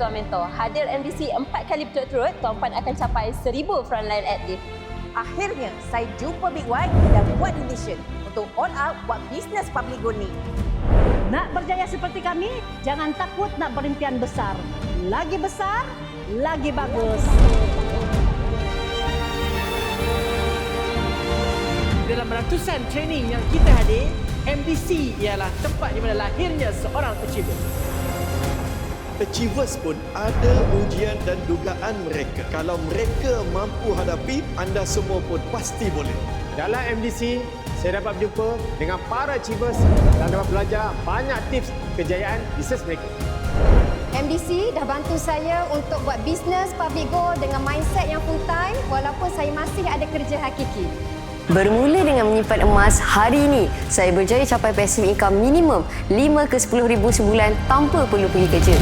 Tuan Mentor. Hadir MDC 4 kali berturut-turut, Tuan Puan akan capai 1000 frontline active. Akhirnya, saya jumpa Big White dan buat decision untuk all out buat bisnes public good ni. Nak berjaya seperti kami, jangan takut nak berimpian besar. Lagi besar, lagi bagus. Dalam ratusan training yang kita hadir, MDC ialah tempat di mana lahirnya seorang achiever. Achievers pun ada ujian dan dugaan mereka. Kalau mereka mampu hadapi, anda semua pun pasti boleh. Dalam MDC, saya dapat berjumpa dengan para achievers dan dapat belajar banyak tips kejayaan bisnes mereka. MDC dah bantu saya untuk buat bisnes public go dengan mindset yang full time walaupun saya masih ada kerja hakiki. Bermula dengan menyimpan emas, hari ini saya berjaya capai passive income minimum 5 ke 10 ribu sebulan tanpa perlu pergi kerja.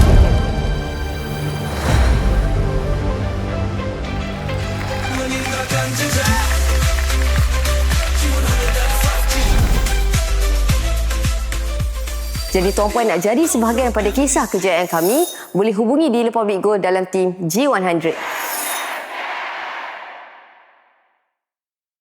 Jadi Tuan Puan nak jadi sebahagian daripada kisah kejayaan kami, boleh hubungi Dealer Public Go dalam tim G100.